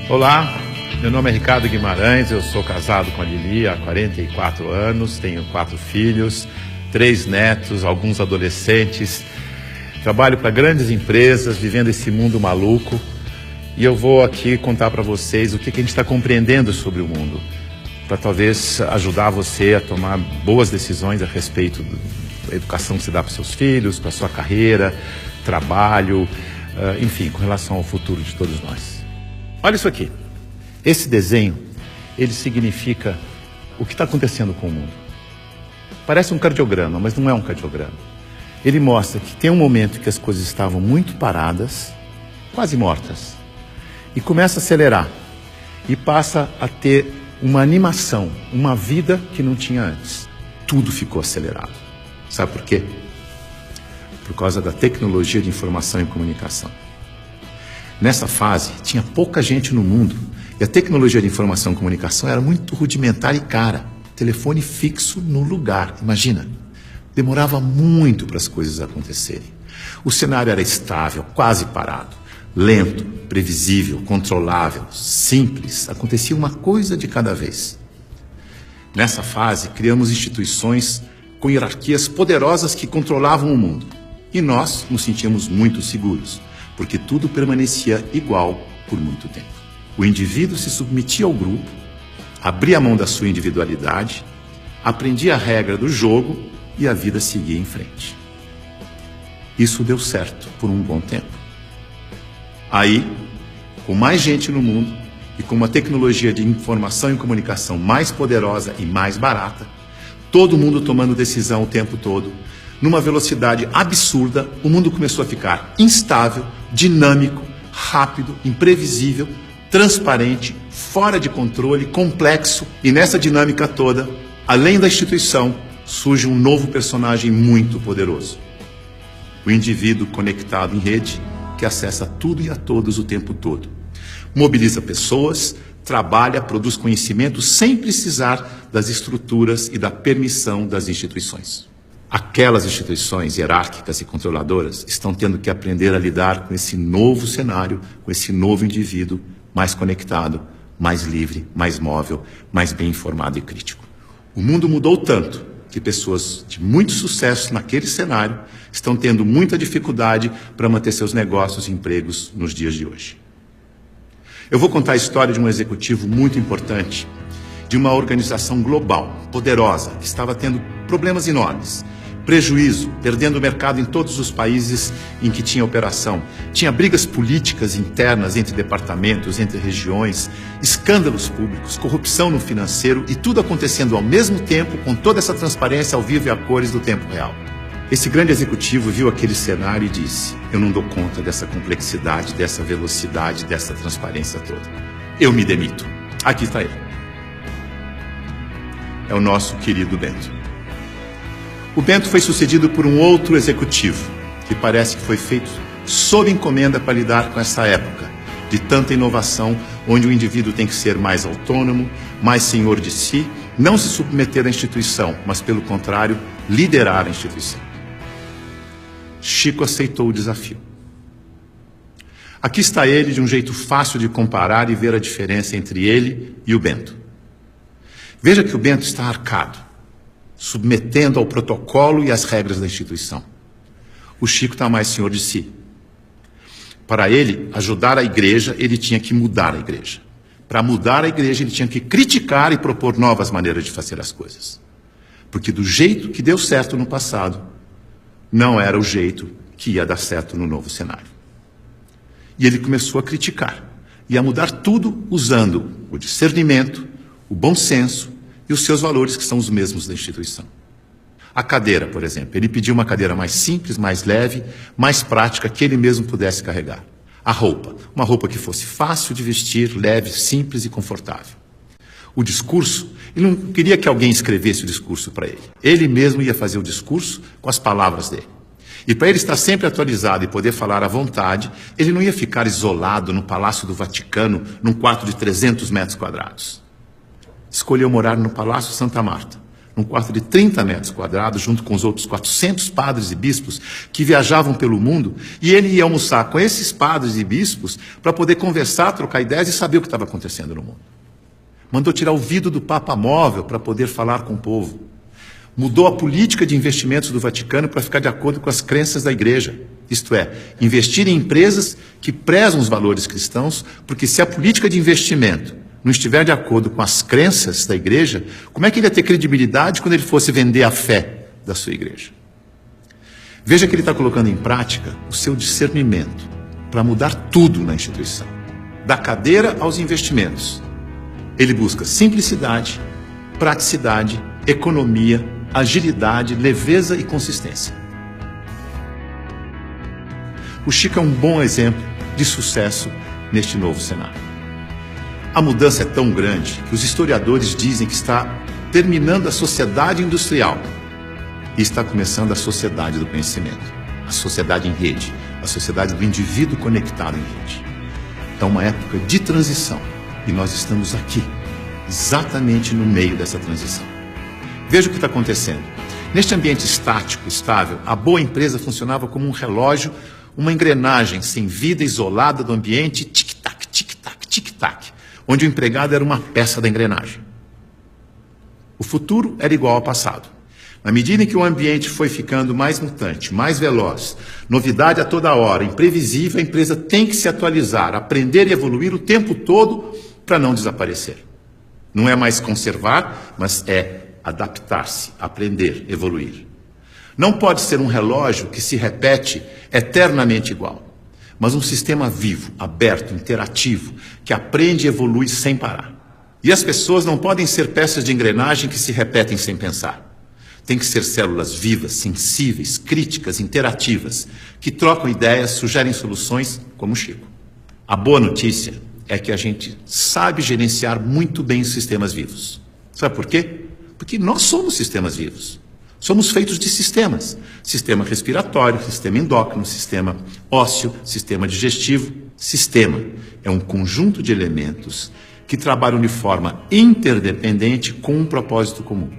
Olá, meu nome é Ricardo Guimarães, eu sou casado com a Lili há 44 anos, tenho 4 filhos, 3 netos, alguns adolescentes, trabalho para grandes empresas, vivendo esse mundo maluco, e eu vou aqui contar para vocês o que a gente está compreendendo sobre o mundo, para talvez ajudar você a tomar boas decisões a respeito da educação que você dá para seus filhos, para sua carreira, trabalho, enfim, com relação ao futuro de todos nós. Olha isso aqui. Esse desenho, ele significa o que está acontecendo com o mundo. Parece um cardiograma, mas não é um cardiograma. Ele mostra que tem um momento que as coisas estavam muito paradas, quase mortas, e começa a acelerar, e passa a ter uma animação, uma vida que não tinha antes. Tudo ficou acelerado. Sabe por quê? Por causa da tecnologia de informação e comunicação. Nessa fase, tinha pouca gente no mundo e a tecnologia de informação e comunicação era muito rudimentar e cara. Telefone fixo no lugar, imagina. Demorava muito para as coisas acontecerem. O cenário era estável, quase parado, lento, previsível, controlável, simples. Acontecia uma coisa de cada vez. Nessa fase, criamos instituições com hierarquias poderosas que controlavam o mundo. E nós nos sentíamos muito seguros, porque tudo permanecia igual por muito tempo. O indivíduo se submetia ao grupo, abria a mão da sua individualidade, aprendia a regra do jogo e a vida seguia em frente. Isso deu certo por um bom tempo. Aí, com mais gente no mundo e com uma tecnologia de informação e comunicação mais poderosa e mais barata, todo mundo tomando decisão o tempo todo, numa velocidade absurda, o mundo começou a ficar instável, dinâmico, rápido, imprevisível, transparente, fora de controle, complexo. E nessa dinâmica toda, além da instituição, surge um novo personagem muito poderoso. O indivíduo conectado em rede, que acessa tudo e a todos o tempo todo. Mobiliza pessoas, trabalha, produz conhecimento sem precisar das estruturas e da permissão das instituições. Aquelas instituições hierárquicas e controladoras estão tendo que aprender a lidar com esse novo cenário, com esse novo indivíduo mais conectado, mais livre, mais móvel, mais bem informado e crítico. O mundo mudou tanto que pessoas de muito sucesso naquele cenário estão tendo muita dificuldade para manter seus negócios e empregos nos dias de hoje. Eu vou contar a história de um executivo muito importante, de uma organização global, poderosa, que estava tendo problemas enormes. Prejuízo, perdendo o mercado em todos os países em que tinha operação. Tinha brigas políticas internas entre departamentos, entre regiões, escândalos públicos, corrupção no financeiro e tudo acontecendo ao mesmo tempo, com toda essa transparência ao vivo e a cores do tempo real. Esse grande executivo viu aquele cenário e disse: eu não dou conta dessa complexidade, dessa velocidade, dessa transparência toda. Eu me demito. Aqui está ele. É o nosso querido Bento. O Bento foi sucedido por um outro executivo, que parece que foi feito sob encomenda para lidar com essa época de tanta inovação, onde o indivíduo tem que ser mais autônomo, mais senhor de si, não se submeter à instituição, mas, pelo contrário, liderar a instituição. Chico aceitou o desafio. Aqui está ele, de um jeito fácil de comparar e ver a diferença entre ele e o Bento. Veja que o Bento está arcado, submetendo ao protocolo e às regras da instituição. O Chico está mais senhor de si. Para ele ajudar a igreja, ele tinha que mudar a igreja. Para mudar a igreja, ele tinha que criticar e propor novas maneiras de fazer as coisas. Porque do jeito que deu certo no passado, não era o jeito que ia dar certo no novo cenário. E ele começou a criticar e a mudar tudo usando o discernimento, o bom senso e os seus valores, que são os mesmos da instituição. A cadeira, por exemplo, ele pediu uma cadeira mais simples, mais leve, mais prática, que ele mesmo pudesse carregar. A roupa, uma roupa que fosse fácil de vestir, leve, simples e confortável. O discurso, ele não queria que alguém escrevesse o discurso para ele. Ele mesmo ia fazer o discurso com as palavras dele. E para ele estar sempre atualizado e poder falar à vontade, ele não ia ficar isolado no Palácio do Vaticano, num quarto de 300 metros quadrados. Escolheu morar no Palácio Santa Marta, num quarto de 30 metros quadrados, junto com os outros 400 padres e bispos que viajavam pelo mundo, e ele ia almoçar com esses padres e bispos para poder conversar, trocar ideias e saber o que estava acontecendo no mundo. Mandou tirar o vidro do Papa Móvel para poder falar com o povo. Mudou a política de investimentos do Vaticano para ficar de acordo com as crenças da Igreja. Isto é, investir em empresas que prezam os valores cristãos, porque se a política de investimento não estiver de acordo com as crenças da Igreja, como é que ele ia ter credibilidade quando ele fosse vender a fé da sua Igreja? Veja que ele está colocando em prática o seu discernimento para mudar tudo na instituição, da cadeira aos investimentos. Ele busca simplicidade, praticidade, economia, agilidade, leveza e consistência. O Chico é um bom exemplo de sucesso neste novo cenário. A mudança é tão grande que os historiadores dizem que está terminando a sociedade industrial e está começando a sociedade do conhecimento, a sociedade em rede, a sociedade do indivíduo conectado em rede. É uma época de transição e nós estamos aqui, exatamente no meio dessa transição. Veja o que está acontecendo. Neste ambiente estático, estável, a boa empresa funcionava como um relógio, uma engrenagem sem vida, isolada do ambiente, tic-tac, tic-tac, tic-tac, onde o empregado era uma peça da engrenagem. O futuro era igual ao passado. Na medida em que o ambiente foi ficando mais mutante, mais veloz, novidade a toda hora, imprevisível, a empresa tem que se atualizar, aprender e evoluir o tempo todo para não desaparecer. Não é mais conservar, mas é adaptar-se, aprender, evoluir. Não pode ser um relógio que se repete eternamente igual, mas um sistema vivo, aberto, interativo, que aprende e evolui sem parar. E as pessoas não podem ser peças de engrenagem que se repetem sem pensar. Tem que ser células vivas, sensíveis, críticas, interativas, que trocam ideias, sugerem soluções, como o Chico. A boa notícia é que a gente sabe gerenciar muito bem os sistemas vivos. Sabe por quê? Porque nós somos sistemas vivos. Somos feitos de sistemas. Sistema respiratório, sistema endócrino, sistema ósseo, sistema digestivo. Sistema é um conjunto de elementos que trabalham de forma interdependente com um propósito comum.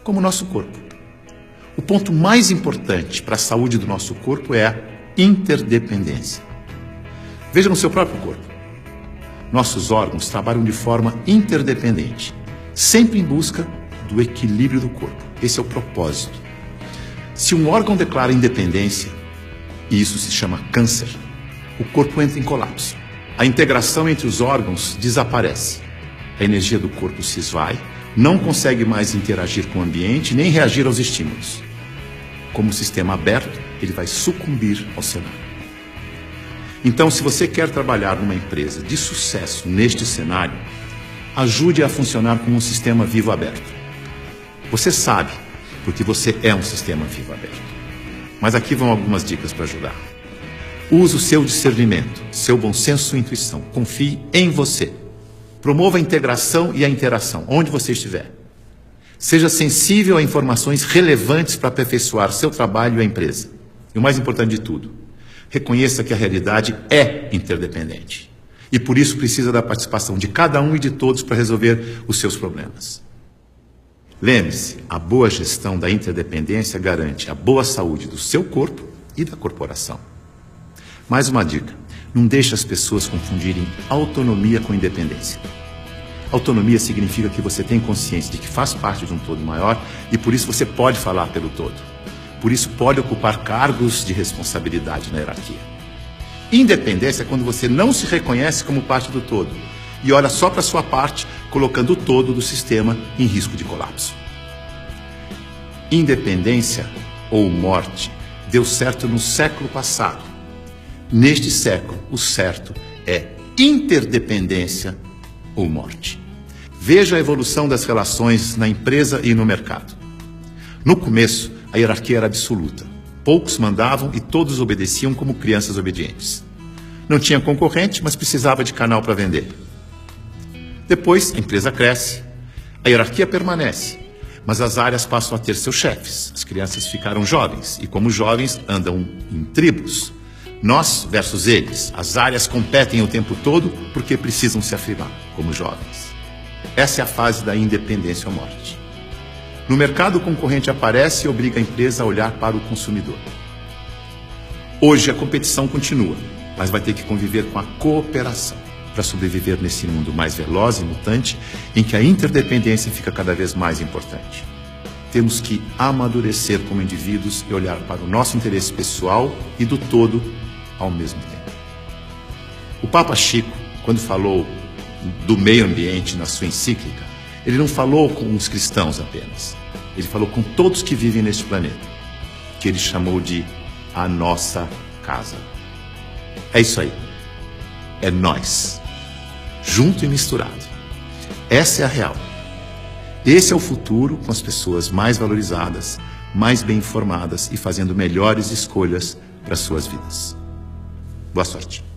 Como o nosso corpo. O ponto mais importante para a saúde do nosso corpo é a interdependência. Veja no seu próprio corpo. Nossos órgãos trabalham de forma interdependente, sempre em busca do equilíbrio do corpo. Esse é o propósito. Se um órgão declara independência, e isso se chama câncer, o corpo entra em colapso. A integração entre os órgãos desaparece. A energia do corpo se esvai, não consegue mais interagir com o ambiente, nem reagir aos estímulos. Como sistema aberto, ele vai sucumbir ao cenário. Então, se você quer trabalhar numa empresa de sucesso neste cenário, ajude a funcionar como um sistema vivo aberto. Você sabe, porque você é um sistema vivo aberto. Mas aqui vão algumas dicas para ajudar. Use o seu discernimento, seu bom senso e intuição. Confie em você. Promova a integração e a interação, onde você estiver. Seja sensível a informações relevantes para aperfeiçoar seu trabalho e a empresa. E o mais importante de tudo, reconheça que a realidade é interdependente. E por isso precisa da participação de cada um e de todos para resolver os seus problemas. Lembre-se, a boa gestão da interdependência garante a boa saúde do seu corpo e da corporação. Mais uma dica, não deixe as pessoas confundirem autonomia com independência. Autonomia significa que você tem consciência de que faz parte de um todo maior e por isso você pode falar pelo todo. Por isso pode ocupar cargos de responsabilidade na hierarquia. Independência é quando você não se reconhece como parte do todo e olha só para a sua parte, colocando o todo do sistema em risco de colapso. Independência ou morte deu certo no século passado. Neste século, o certo é interdependência ou morte. Veja a evolução das relações na empresa e no mercado. No começo, a hierarquia era absoluta. Poucos mandavam e todos obedeciam como crianças obedientes. Não tinha concorrente, mas precisava de canal para vender. Depois, a empresa cresce, a hierarquia permanece, mas as áreas passam a ter seus chefes. As crianças ficaram jovens e, como jovens, andam em tribos. Nós versus eles. As áreas competem o tempo todo porque precisam se afirmar como jovens. Essa é a fase da independência ou morte. No mercado, o concorrente aparece e obriga a empresa a olhar para o consumidor. Hoje a competição continua, mas vai ter que conviver com a cooperação para sobreviver nesse mundo mais veloz e mutante, em que a interdependência fica cada vez mais importante. Temos que amadurecer como indivíduos e olhar para o nosso interesse pessoal e do todo ao mesmo tempo. O Papa Chico, quando falou do meio ambiente na sua encíclica, ele não falou com os cristãos apenas. Ele falou com todos que vivem neste planeta, que ele chamou de a nossa casa. É isso aí. É nós, junto e misturado. Essa é a real. Esse é o futuro, com as pessoas mais valorizadas, mais bem informadas e fazendo melhores escolhas para suas vidas. Boa sorte.